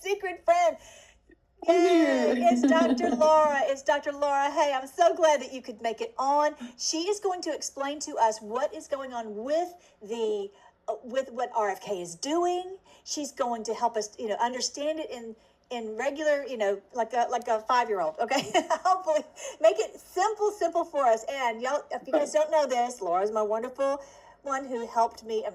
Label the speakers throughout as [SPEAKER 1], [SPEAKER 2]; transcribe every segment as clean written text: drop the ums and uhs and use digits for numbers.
[SPEAKER 1] secret friend. Yay, it's Dr. Laura. It's Dr. Laura. Hey, I'm so glad that you could make it on. She is going to explain to us what is going on with the with what RFK is doing. She's going to help us, understand it in regular, like a 5-year-old. Okay, hopefully make it simple for us. And y'all, if you guys don't know this, Laura's my wonderful one who helped me. I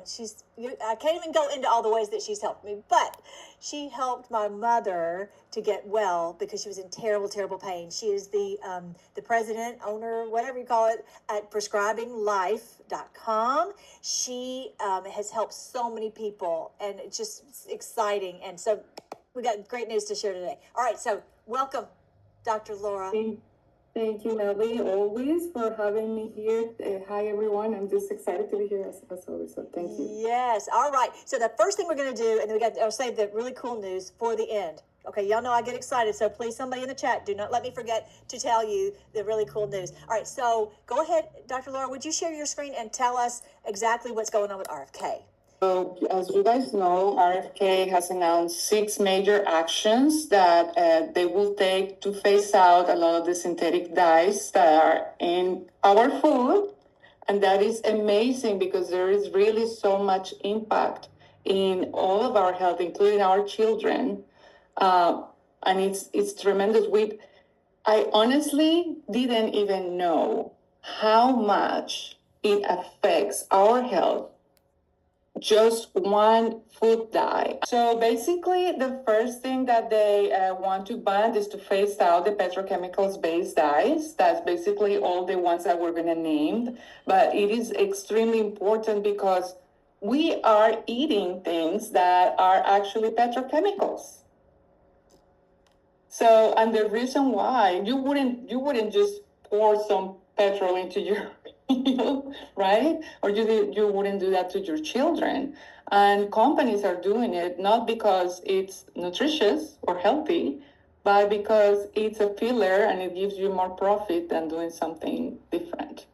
[SPEAKER 1] mean, I can't even go into all the ways that she's helped me, but she helped my mother to get well because she was in terrible pain. She is the president, owner, whatever you call it, at prescribinglife.com. She has helped so many people, and it's just exciting. And so we got great news to share today. All right, so welcome, Dr. Laura.
[SPEAKER 2] Thank you, Nelly, always for having me here. Hi, everyone. I'm just excited to be here as always, so thank you.
[SPEAKER 1] Yes. All right. So the first thing we're going to do, and then I'll save the really cool news for the end. Okay, y'all know I get excited, so please, somebody in the chat, do not let me forget to tell you the really cool news. All right, so go ahead, Dr. Laura, would you share your screen and tell us exactly what's going on with RFK?
[SPEAKER 2] So, as you guys know, RFK has announced 6 major actions that they will take to phase out a lot of the synthetic dyes that are in our food. And that is amazing because there is really so much impact in all of our health, including our children. And it's tremendous. I honestly didn't even know how much it affects our health, just one food dye. So basically, the first thing that they want to ban is to phase out the petrochemicals-based dyes. That's basically all the ones that we're going to name. But it is extremely important because we are eating things that are actually petrochemicals. So, and the reason why you wouldn't just pour some petrol into your meal, right? Or you wouldn't do that to your children. And companies are doing it not because it's nutritious or healthy, but because it's a filler and it gives you more profit than doing something different,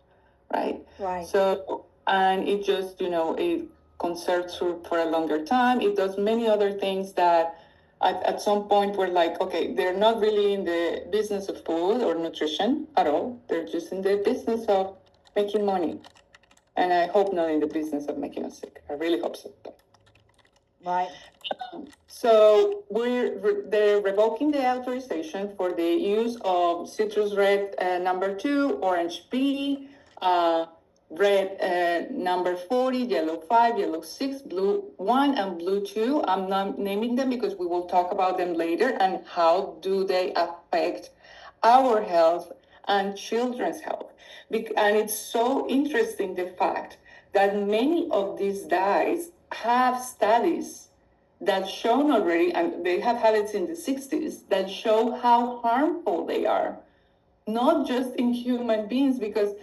[SPEAKER 2] right?
[SPEAKER 1] Right.
[SPEAKER 2] So, and it just, it conserves for a longer time. It does many other things that at some point we're like, okay, they're not really in the business of food or nutrition at all. They're just in the business of making money. And I hope not in the business of making us sick. I really hope so.
[SPEAKER 1] Right.
[SPEAKER 2] So they're revoking the authorization for the use of citrus red number 2, orange B, red number 40, yellow 5, yellow 6, blue 1, and blue 2. I'm not naming them because we will talk about them later and how do they affect our health and children's health. And it's so interesting, the fact that many of these dyes have studies that shown already, and they have had it since the 60s, that show how harmful they are, not just in human beings. Because,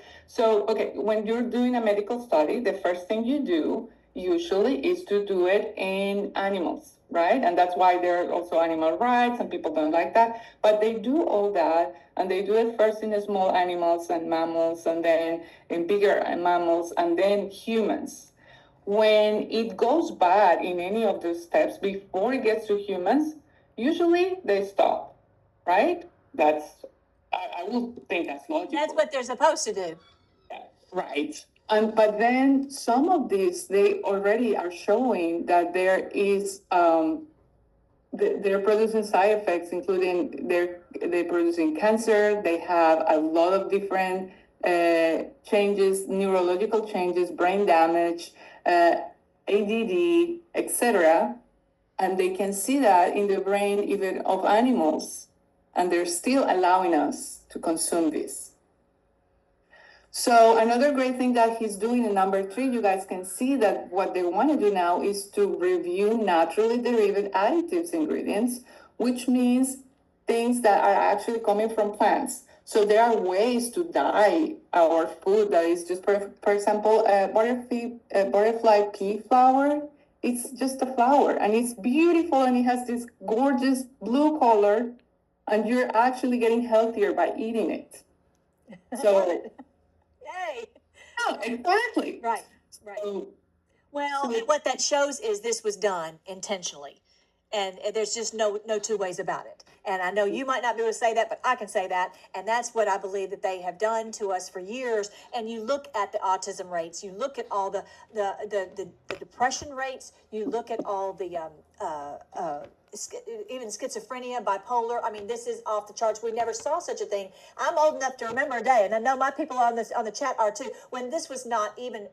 [SPEAKER 2] when you're doing a medical study, the first thing you do usually is to do it in animals, right? And that's why there are also animal rights and people don't like that. But they do all that, and they do it first in small animals and mammals, and then in bigger mammals, and then humans. When it goes bad in any of those steps before it gets to humans, usually they stop, right? I would think that's logical.
[SPEAKER 1] That's what they're supposed to do.
[SPEAKER 2] Yeah, right. But then some of these, they already are showing that there is, they're producing side effects, including they're producing cancer. They have a lot of different changes, neurological changes, brain damage, ADD, etc. And they can see that in the brain even of animals, and they're still allowing us to consume this. So another great thing that he's doing in number 3, you guys can see that what they want to do now is to review naturally derived additives ingredients, which means things that are actually coming from plants. So there are ways to dye our food that is just, for example, butterfly pea flower. It's just a flower, and it's beautiful, and it has this gorgeous blue color, and you're actually getting healthier by eating it. So,
[SPEAKER 1] yay!
[SPEAKER 2] Oh, exactly.
[SPEAKER 1] Right. Well, what that shows is this was done intentionally. And there's just no two ways about it. And I know you might not be able to say that, but I can say that. And that's what I believe that they have done to us for years. And you look at the autism rates, you look at all the depression rates, you look at all the even schizophrenia, bipolar. I mean, this is off the charts. We never saw such a thing. I'm old enough to remember a day, and I know my people on the chat are too, when this was not even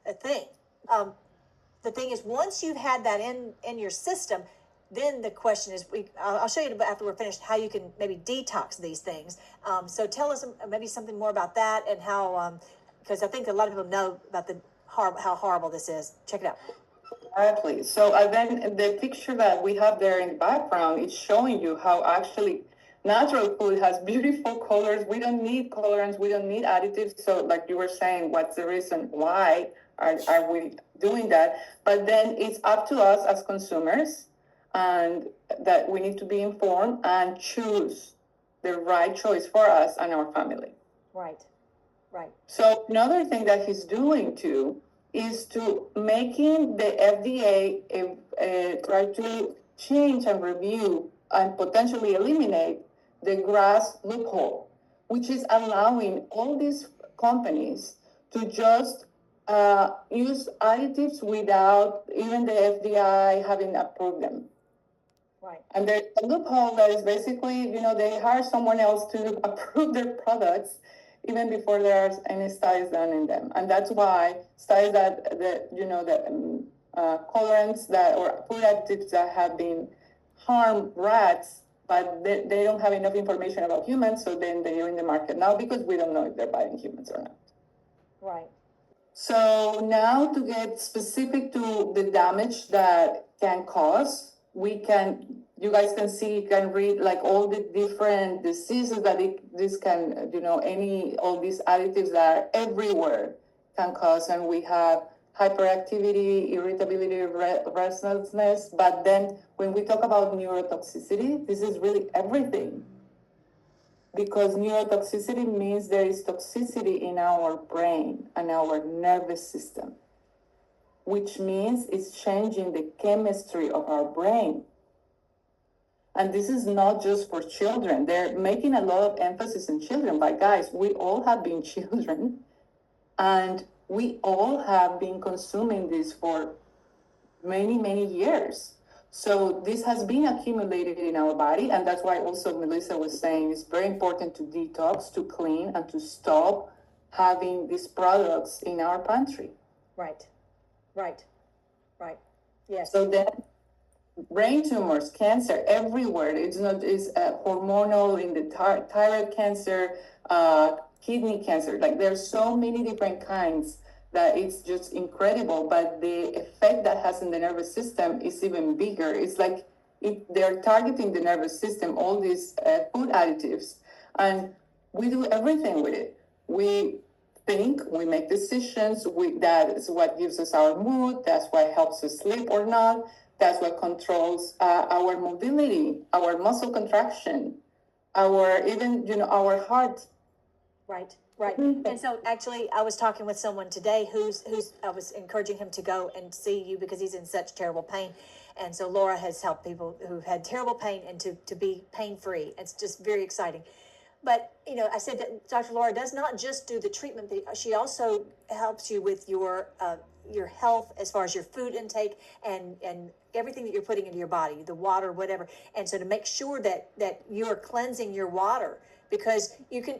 [SPEAKER 1] a thing. The thing is, once you've had that in your system, then the question is, I'll show you after we're finished how you can maybe detox these things. So tell us maybe something more about that and how, because I think a lot of people know about how horrible this is. Check it out.
[SPEAKER 2] Exactly. So then the picture that we have there in the background is showing you how actually natural food has beautiful colors. We don't need colorants. We don't need additives. So like you were saying, what's the reason why are we doing that? But then it's up to us as consumers, and that we need to be informed and choose the right choice for us and our family.
[SPEAKER 1] Right. Right.
[SPEAKER 2] So another thing that he's doing too is to making the FDA try to change and review and potentially eliminate the GRAS loophole, which is allowing all these companies to just use additives without even the FDA having approved them.
[SPEAKER 1] Right.
[SPEAKER 2] And there's a loophole that is basically, they hire someone else to approve their products even before there are any studies done in them. And that's why studies colorants or food additives that have been harm rats, but they don't have enough information about humans, so then they're in the market now because we don't know if they're biting humans or not.
[SPEAKER 1] Right.
[SPEAKER 2] So now to get specific to the damage that can cause, you guys can read like all the different diseases that this can, all these additives that are everywhere can cause. And we have hyperactivity, irritability, restlessness. But then when we talk about neurotoxicity, this is really everything. Because neurotoxicity means there is toxicity in our brain and our nervous system, which means it's changing the chemistry of our brain. And this is not just for children. They're making a lot of emphasis on children, but guys, we all have been children, and we all have been consuming this for many, many years. So this has been accumulated in our body, and that's why also Melissa was saying it's very important to detox, to clean, and to stop having these products in our pantry.
[SPEAKER 1] Right. Yes.
[SPEAKER 2] So then brain tumors, cancer everywhere. It's hormonal in the thyroid cancer, kidney cancer. Like there's so many different kinds that it's just incredible. But the effect that has in the nervous system is even bigger. It's like they're targeting the nervous system, all these food additives, and we do everything with it. We think, we make decisions. That is what gives us our mood. That's what helps us sleep or not. That's what controls our mobility, our muscle contraction, our heart.
[SPEAKER 1] Right. And so actually I was talking with someone today who's I was encouraging him to go and see you because he's in such terrible pain. And so Laura has helped people who've had terrible pain and to be pain-free. It's just very exciting. But, I said that Dr. Laura does not just do the treatment, she also helps you with your health as far as your food intake and everything that you're putting into your body, the water, whatever. And so to make sure that you're cleansing your water, because you can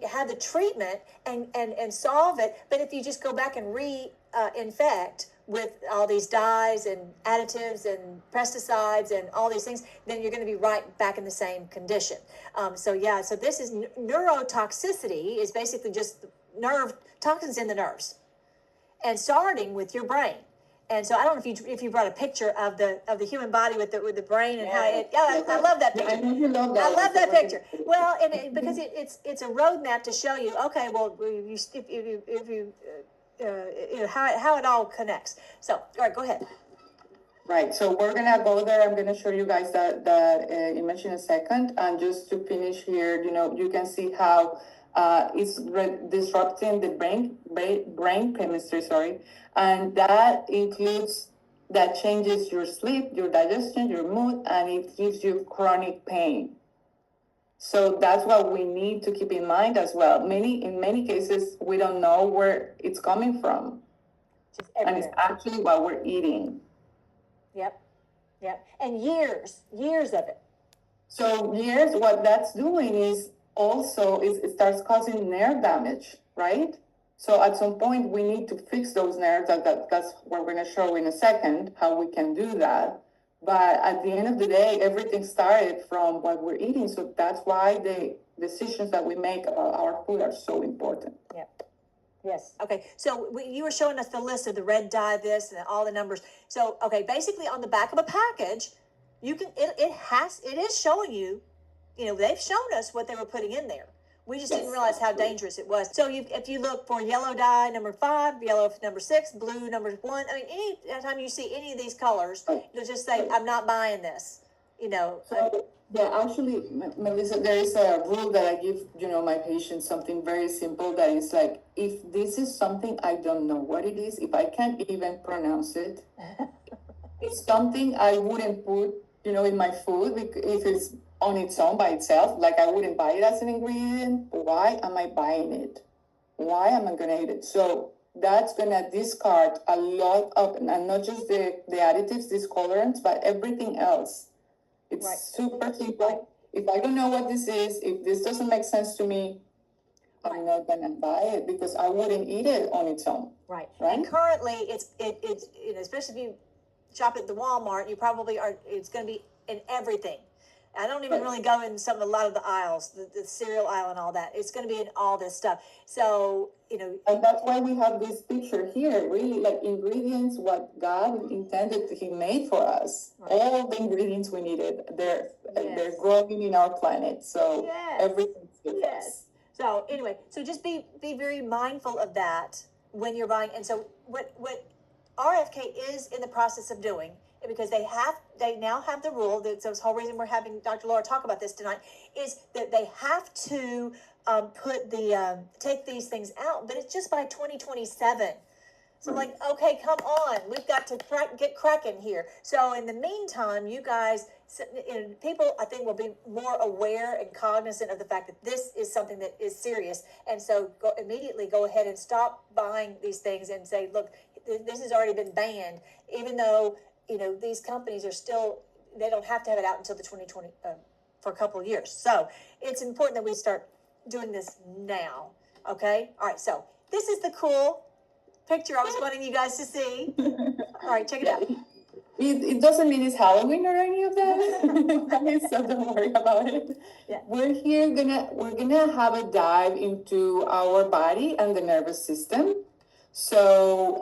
[SPEAKER 1] have the treatment and solve it, but if you just go back and reinfect with all these dyes and additives and pesticides and all these things, then you're going to be right back in the same condition. So this is neurotoxicity is basically just nerve toxins in the nerves, and starting with your brain. And so I don't know if you brought a picture of the human body with the brain and how it. Yeah, I love that picture.
[SPEAKER 2] I know you love that.
[SPEAKER 1] I love that picture. Well, because it's a roadmap to show you. Okay, well, how it all connects. So, all right, go ahead.
[SPEAKER 2] Right. So we're gonna go there. I'm gonna show you guys that image in a second. And just to finish here, you can see how it's disrupting the brain chemistry. And that includes that changes your sleep, your digestion, your mood, and it gives you chronic pain. So that's what we need to keep in mind as well. In many cases, we don't know where it's coming from,
[SPEAKER 1] Just
[SPEAKER 2] and it's
[SPEAKER 1] everywhere.
[SPEAKER 2] actually what we're eating.
[SPEAKER 1] Yep. Yep. And years of it.
[SPEAKER 2] So here's what that's doing is also it starts causing nerve damage, right? So at some point we need to fix those nerves. That's what we're going to show in a second how we can do that. But at the end of the day, everything started from what we're eating. So that's why the decisions that we make about our food are so important.
[SPEAKER 1] Yep. Yes. Okay. So you were showing us the list of the red dye, this, and all the numbers. So, okay, basically on the back of a package, you can, it is showing you, they've shown us what they were putting in there. We just didn't realize how dangerous it was. So if you look for yellow dye number 5, yellow number 6, blue number 1, I mean, anytime you see any of these colors, you'll just say, I'm not buying this,
[SPEAKER 2] So, yeah, actually, Melissa, there is a rule that I give, my patients, something very simple that is like, if this is something I don't know what it is, if I can't even pronounce it, it's something I wouldn't put, in my food if it's on its own by itself. Like I wouldn't buy it as an ingredient. Why am I buying it? Why am I gonna eat it? So that's gonna discard a lot of, and not just the additives, these colorants, but everything else. It's
[SPEAKER 1] Right.
[SPEAKER 2] super simple. Right. If I don't know what this is, if this doesn't make sense to me, I'm not gonna buy it because I wouldn't eat it on its own.
[SPEAKER 1] Right.
[SPEAKER 2] Right.
[SPEAKER 1] And currently, it's especially if you shop at the Walmart, you probably are. It's going to be in everything. I don't even really go in a lot of the aisles, the cereal aisle and all that. It's going to be in all this stuff. So,
[SPEAKER 2] And that's why we have this picture here, really like ingredients, what God intended He made for us. Right. All the ingredients we needed, they're growing in our planet. So everything's with us.
[SPEAKER 1] So anyway, so just be very mindful of that when you're buying. And so what RFK is in the process of doing, because they now have the rule, that's the whole reason we're having Dr. Laura talk about this tonight, is that they have to take these things out, but it's just by 2027. So I'm like, okay, come on, we've got to get cracking here. So in the meantime, you guys, people, I think, will be more aware and cognizant of the fact that this is something that is serious. And so immediately go ahead and stop buying these things and say, look, this has already been banned, even though, these companies are still, they don't have to have it out until the 2020, for a couple of years. So it's important that we start doing this now. Okay. All right. So this is the cool picture I was wanting you guys to see. All right, check it out.
[SPEAKER 2] It doesn't mean it's Halloween or any of that. So don't worry about it. Yeah. We're gonna have a dive into our body and the nervous system. So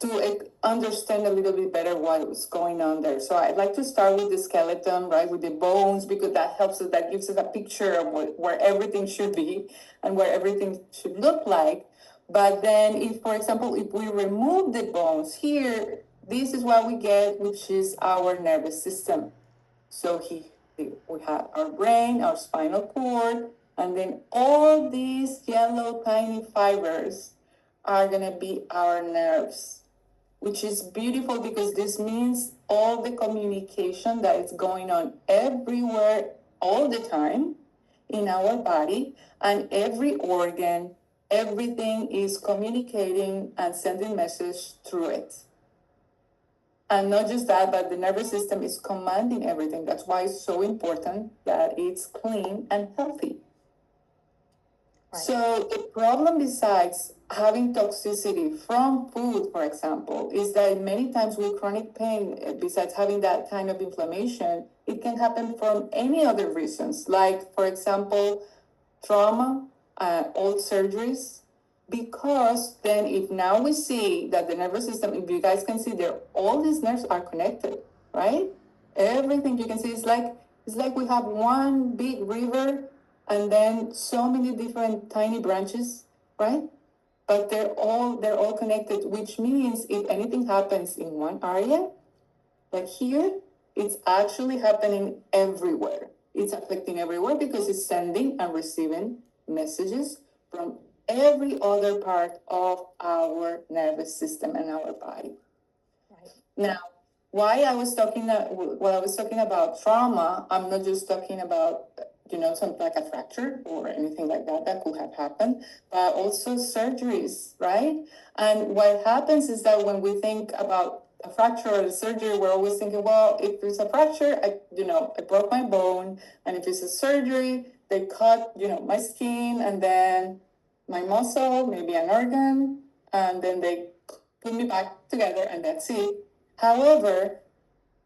[SPEAKER 2] to understand a little bit better what's going on there. So I'd like to start with the skeleton, right, with the bones, because that helps us, that gives us a picture of where everything should be and where everything should look like. But then if, for example, if we remove the bones here, this is what we get, which is our nervous system. So we have our brain, our spinal cord, and then all these yellow tiny fibers are going to be our nerves, which is beautiful because this means all the communication that is going on everywhere all the time in our body, and every organ, everything is communicating and sending message through it. And not just that, but the nervous system is commanding everything. That's why it's so important that it's clean and healthy. Right. So the problem, besides having toxicity from food, for example, is that many times with chronic pain, besides having that kind of inflammation, it can happen from any other reasons, like, for example, trauma, old surgeries. Because then if now we see that the nervous system, if you guys can see there, all these nerves are connected, right? Everything you can see is like we have one big river and then so many different tiny branches, right? But they're all connected, which means if anything happens in one area, like here, it's actually happening everywhere. It's affecting everywhere because it's sending and receiving messages from every other part of our nervous system and our body. Right. Now, why I was talking while I was talking about trauma, I'm not just talking about something like a fracture or anything like that could have happened, but also surgeries, right? And what happens is that when we think about a fracture or a surgery, we're always thinking, well, if it's a fracture, I broke my bone, and if it's a surgery, they cut my skin and then my muscle, maybe an organ, and then they put me back together, and that's it. However,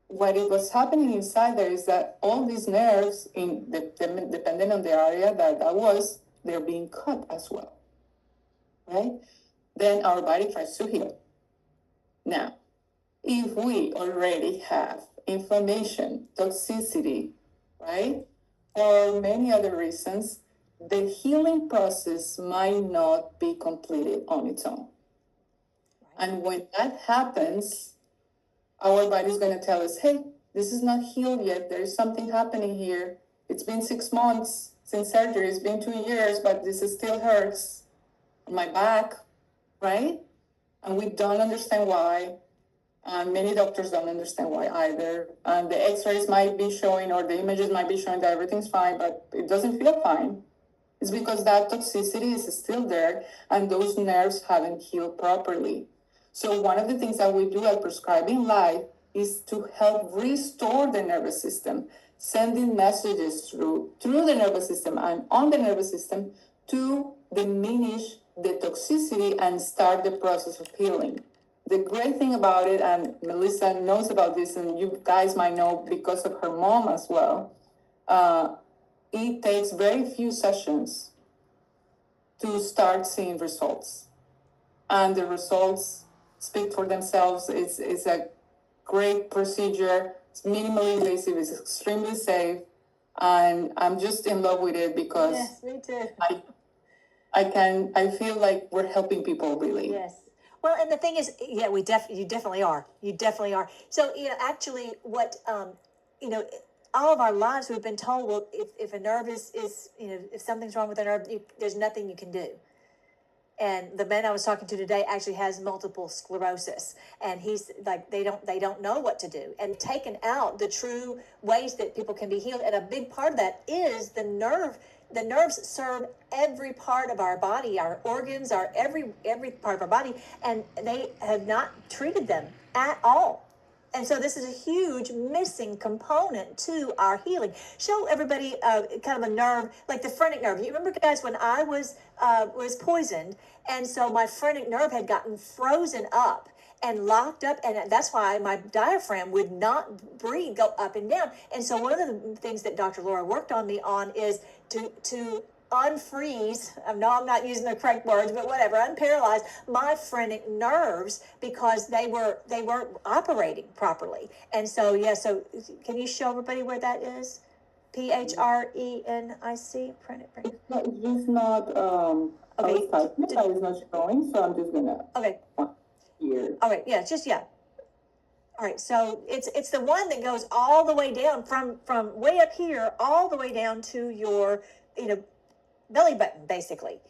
[SPEAKER 2] what it was happening inside there is that all these nerves, depending on the area that was, they're being cut as well, right? Then our body tries to heal. Now, if we already have inflammation, toxicity, right, or many other reasons, the healing process might not be completed on its own. And when that happens, our body's going to tell us, hey, this is not healed yet. There's something happening here. It's been 6 months since surgery. It's been 2 years, but this still hurts on my back, right? And we don't understand why. And many doctors don't understand why either. And the x-rays might be showing, or the images might be showing that everything's fine, but it doesn't feel fine. It's because that toxicity is still there and those nerves haven't healed properly. So one of the things that we do at Prescribing Life is to help restore the nervous system, sending messages through the nervous system and on the nervous system to diminish the toxicity and start the process of healing. The great thing about it, and Melissa knows about this, and you guys might know because of her mom as well, it takes very few sessions to start seeing results. And the results speak for themselves. It's a great procedure. It's minimally invasive. It's extremely safe. And I'm just in love with it because
[SPEAKER 1] yes, me too.
[SPEAKER 2] I feel like we're helping people really.
[SPEAKER 1] Yes. Well, and the thing is, yeah, you definitely are. You definitely are. So, actually what, all of our lives we've been told, well, if a nerve is if something's wrong with a nerve, there's nothing you can do. And the man I was talking to today actually has multiple sclerosis, and he's like, they don't know what to do, and taken out the true ways that people can be healed. And a big part of that is the nerve. The nerves serve every part of our body, our organs, our every part of our body, and they have not treated them at all. And so this is a huge missing component to our healing. Show everybody kind of a nerve, like the phrenic nerve. You remember, guys, when I was poisoned, and so my phrenic nerve had gotten frozen up and locked up, and that's why my diaphragm would not breathe, go up and down. And so one of the things that Dr. Laura worked on me on is to unfreeze, no, I'm not using the correct words, but whatever, unparalyze my phrenic nerves because they weren't operating properly. And so, yeah, so can you show everybody where that is? PHRENIC, phrenic.
[SPEAKER 2] It's just not,
[SPEAKER 1] okay.
[SPEAKER 2] I was not showing, so I'm just gonna.
[SPEAKER 1] Okay.
[SPEAKER 2] Here.
[SPEAKER 1] All right, yeah, just, yeah. All right, so it's the one that goes all the way down from way up here all the way down to your, belly button, basically.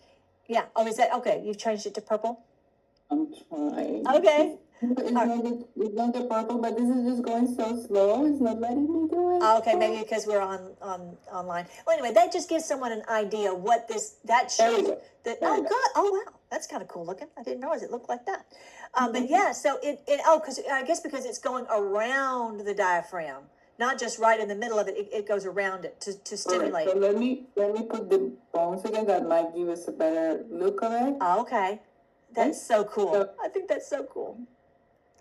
[SPEAKER 1] Yeah. Oh, is that okay? You've changed it to purple?
[SPEAKER 2] I'm trying.
[SPEAKER 1] Okay.
[SPEAKER 2] It's not the purple, but this is just going so slow. It's not letting me do it.
[SPEAKER 1] Okay, maybe because we're online. Well, anyway, that just gives someone an idea what that shows. That oh, good. Oh, wow, that's kind of cool looking. I didn't realize it looked like that. But yeah, so because I guess because it's going around the diaphragm, not just right in the middle of it. It goes around it to stimulate.
[SPEAKER 2] Right, so let me put the bones again. That might give us a better look of it.
[SPEAKER 1] Okay, that's so cool. So, I think that's so cool.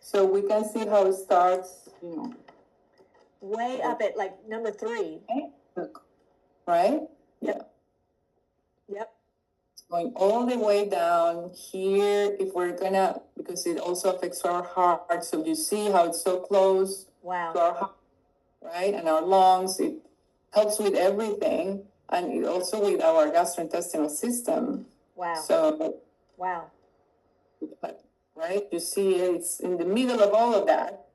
[SPEAKER 2] So we can see how it starts,
[SPEAKER 1] way up at like number 3.
[SPEAKER 2] Okay. Look, right?
[SPEAKER 1] Yep.
[SPEAKER 2] It's going all the way down here. If we're gonna, because it also affects our heart. So you see how it's so close to our heart, right? And our lungs. It helps with everything, and it also with our gastrointestinal system.
[SPEAKER 1] Wow.
[SPEAKER 2] So.
[SPEAKER 1] Wow.
[SPEAKER 2] Right? You see it's in the middle of all of that.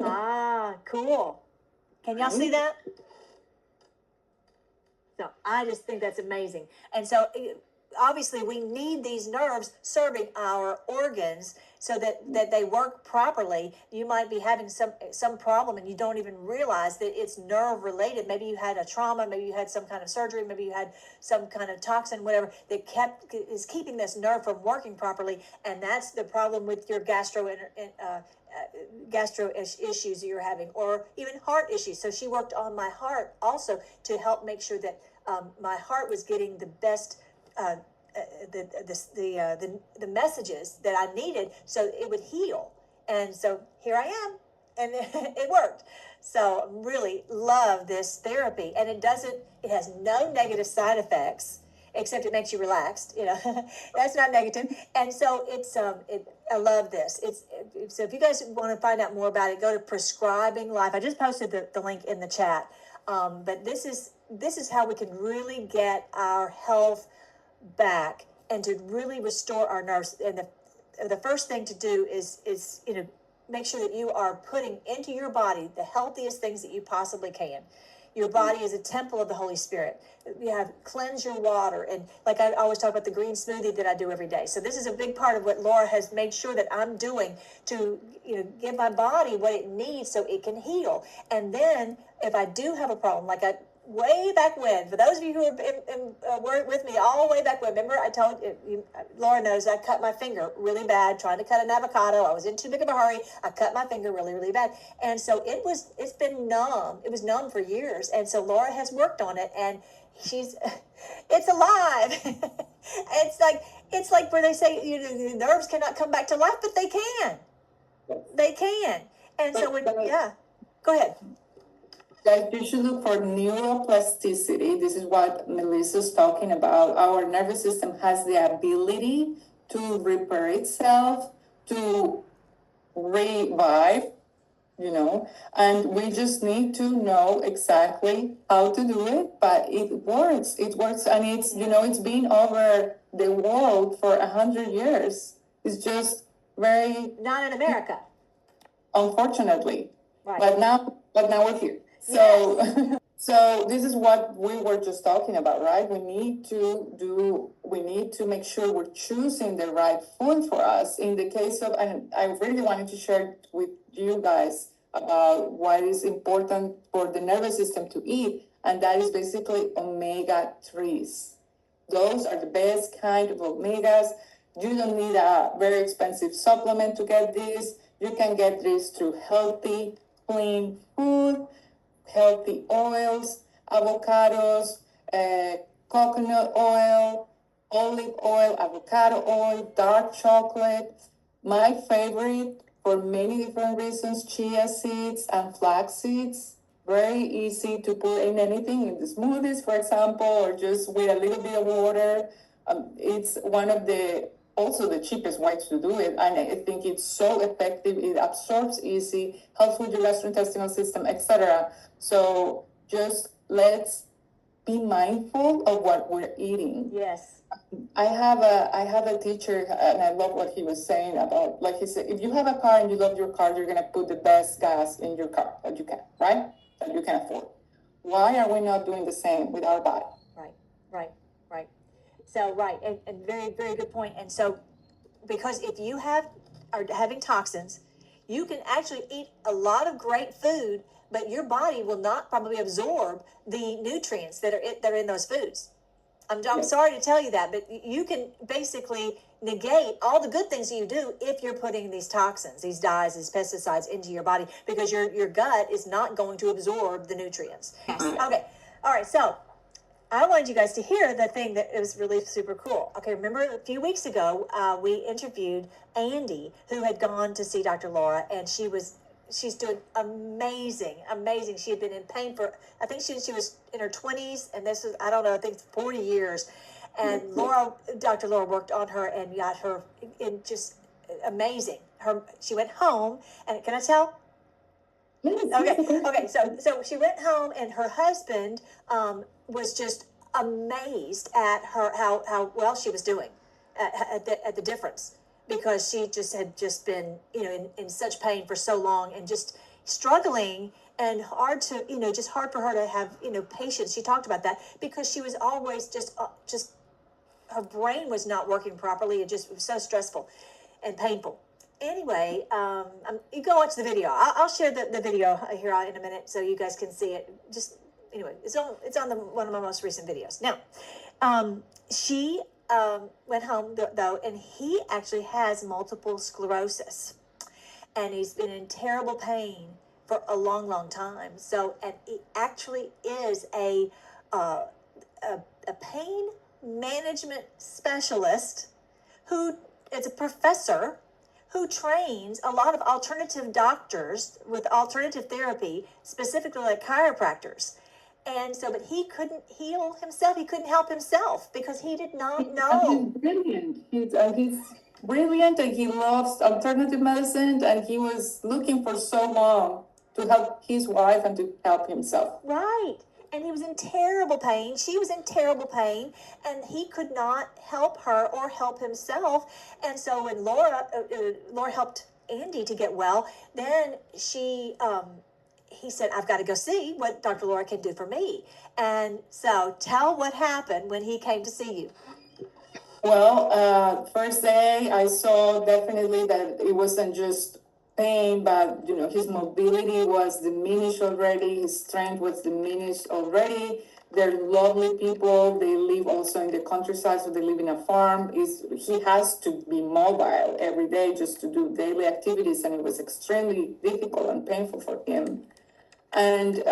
[SPEAKER 1] Ah, cool. Can y'all see that? So I just think that's amazing. And so obviously we need these nerves serving our organs so that they work properly. You might be having some problem and you don't even realize that it's nerve related. Maybe you had a trauma, maybe you had some kind of surgery, maybe you had some kind of toxin, whatever, that is keeping this nerve from working properly, and that's the problem with your gastro issues you're having, or even heart issues. So she worked on my heart also to help make sure that my heart was getting the best the messages that I needed so it would heal. And so here I am, and it worked. So really love this therapy, and it has no negative side effects except it makes you relaxed. That's not negative. And so I love this. So if you guys want to find out more about it, go to Prescribing Life. I just posted the link in the chat. But this is how we can really get our health back and to really restore our nerves. And the first thing to do is make sure that you are putting into your body the healthiest things that you possibly can. Your body is a temple of the Holy Spirit. You have cleanse your water, and like I always talk about the green smoothie that I do every day. So this is a big part of what Laura has made sure that I'm doing to give my body what it needs so it can heal. And then if I do have a problem, like way back when, for those of you who were with me all the way back when, remember I told you, Laura knows I cut my finger really bad trying to cut an avocado. I was in too big of a hurry. I cut my finger really, really bad. And so it's been numb. It was numb for years. And so Laura has worked on it, and it's alive. It's like where they say the nerves cannot come back to life, but they can. They can. And so go ahead.
[SPEAKER 2] Guys, you should look for neuroplasticity. This is what Melissa's talking about. Our nervous system has the ability to repair itself, to revive, and we just need to know exactly how to do it, but it works. It works, and it's been over the world for 100 years. It's just very...
[SPEAKER 1] Not in America.
[SPEAKER 2] Unfortunately.
[SPEAKER 1] Right.
[SPEAKER 2] But now we're here. So, yes. So this is what we were just talking about, right? We need to make sure we're choosing the right food for us. In the case of, and I really wanted to share with you guys about what is important for the nervous system to eat, and that is basically omega-3s. Those are the best kind of omegas. You don't need a very expensive supplement to get this. You can get this through healthy, clean food, healthy oils, avocados, coconut oil, olive oil, avocado oil, dark chocolate. My favorite, for many different reasons, chia seeds and flax seeds. Very easy to put in anything, in the smoothies, for example, or just with a little bit of water. It's one of also the cheapest ways to do it, and I think it's so effective. It absorbs easy, helps with your gastrointestinal system, etc. So just let's be mindful of what we're eating.
[SPEAKER 1] Yes.
[SPEAKER 2] I have a teacher, and I love what he was saying about, like he said, if you have a car and you love your car, you're gonna put the best gas in your car that you can, right? That you can afford. Why are we not doing the same with our body?
[SPEAKER 1] Right. So, right, and very, very good point. And so, because if you are having toxins, you can actually eat a lot of great food, but your body will not probably absorb the nutrients that are in those foods. I'm sorry to tell you that, but you can basically negate all the good things that you do if you're putting these toxins, these dyes, these pesticides into your body, because your gut is not going to absorb the nutrients. Okay, all right, so I wanted you guys to hear the thing that was really super cool. Okay, remember a few weeks ago, we interviewed Andy, who had gone to see Dr. Laura, and she's doing amazing. She had been in pain for, I think she was in her 20s, and this was, I don't know, I think 40 years. And Dr. Laura worked on her and got her in just amazing. She went home, and can I tell? Okay. So she went home, and her husband was just amazed at her how well she was doing at the difference, because she had been in such pain for so long and just struggling, and hard for her to have patience. She talked about that because she was always just her brain was not working properly. It just was so stressful and painful. Anyway, you go watch the video. I'll share the video here in a minute so you guys can see it. Just anyway, it's on one of my most recent videos. Now, she went home though, and he actually has multiple sclerosis, and he's been in terrible pain for a long, long time. So, and it actually is a pain management specialist who is a professor who trains a lot of alternative doctors with alternative therapy, specifically like chiropractors. And so, but he couldn't heal himself. He couldn't help himself because he did not know.
[SPEAKER 2] He's brilliant. He's brilliant, and he loves alternative medicine, and he was looking for so long to help his wife and to help himself.
[SPEAKER 1] Right. And he was in terrible pain. She was in terrible pain, and he could not help her or help himself. And so when Laura helped Andy to get well, then he said, I've got to go see what Dr. Laura can do for me. And so tell what happened when he came to see you.
[SPEAKER 2] Well, first day I saw definitely that it wasn't just pain, but his mobility was diminished already. His strength was diminished already. They're lovely people. They live also in the countryside, so they live in a farm. He has to be mobile every day just to do daily activities, and it was extremely difficult and painful for him. And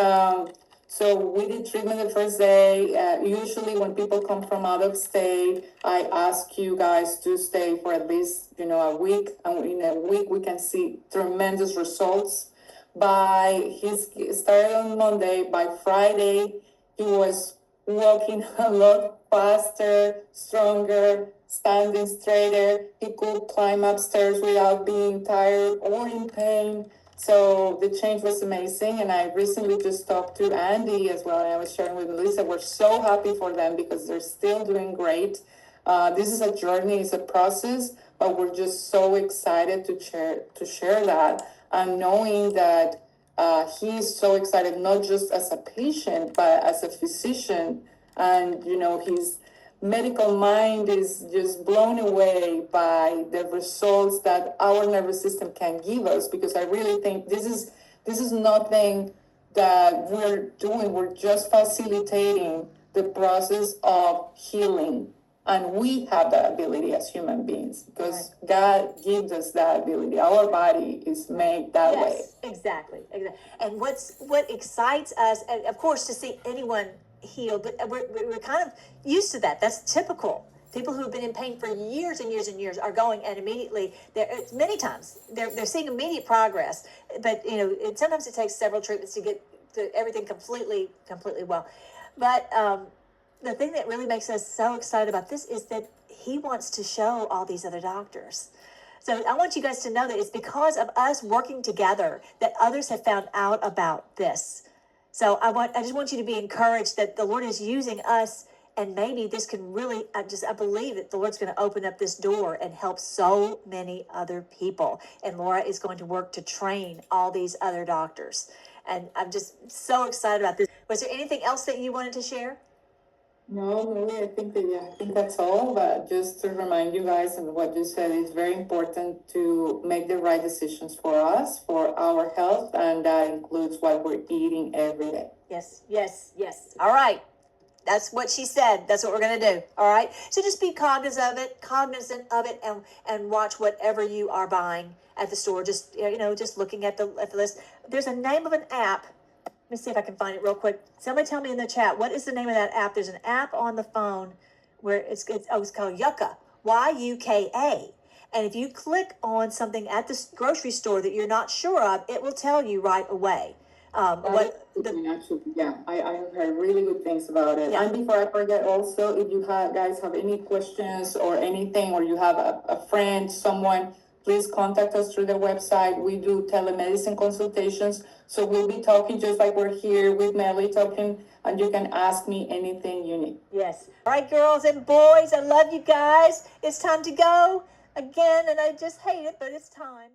[SPEAKER 2] so we did treatment the first day. Usually when people come from out of state, I ask you guys to stay for at least, a week. And in a week, we can see tremendous results. He started on Monday. By Friday, he was walking a lot faster, stronger, standing straighter. He could climb upstairs without being tired or in pain. So the change was amazing, and I recently just talked to Andy as well, and I was sharing with Melissa. We're so happy for them because they're still doing great. This is a journey, it's a process, but we're just so excited to share that, and knowing that he's so excited, not just as a patient, but as a physician, and his medical mind is just blown away by the results that our nervous system can give us, because I really think this is nothing that we're doing. We're just facilitating the process of healing, and we have that ability as human beings because God gives us that ability. Our body is made that way.
[SPEAKER 1] Exactly. And what excites us, and of course, to see anyone healed, but we're kind of used to that. That's typical. People who have been in pain for years and years and years are going, and immediately many times they're seeing immediate progress, but sometimes it takes several treatments to get to everything completely well. But the thing that really makes us so excited about this is that he wants to show all these other doctors. So I want you guys to know that it's because of us working together that others have found out about this. So I just want you to be encouraged that the Lord is using us, and maybe this can really, I believe that the Lord's going to open up this door and help so many other people. And Laura is going to work to train all these other doctors. And I'm just so excited about this. Was there anything else that you wanted to share?
[SPEAKER 2] No, really, I think that's all. But just to remind you guys, and what you said, it's very important to make the right decisions for us, for our health, and that includes what we're eating every day.
[SPEAKER 1] Yes. All right. That's what she said. That's what we're going to do. All right. So just be cognizant of it, and watch whatever you are buying at the store. Just just looking at the list. There's a name of an app. Let me see if I can find it real quick. Somebody tell me in the chat, what is the name of that app? There's an app on the phone where it's called Yucca, Yuka. And if you click on something at the grocery store that you're not sure of, it will tell you right away.
[SPEAKER 2] I have heard really good things about it. Yeah. And before I forget, also, if you guys have any questions or anything, or you have a friend, someone, please contact us through the website. We do telemedicine consultations. So we'll be talking just like we're here with Melly talking, and you can ask me anything you need.
[SPEAKER 1] Yes. All right, girls and boys, I love you guys. It's time to go again, and I just hate it, but it's time.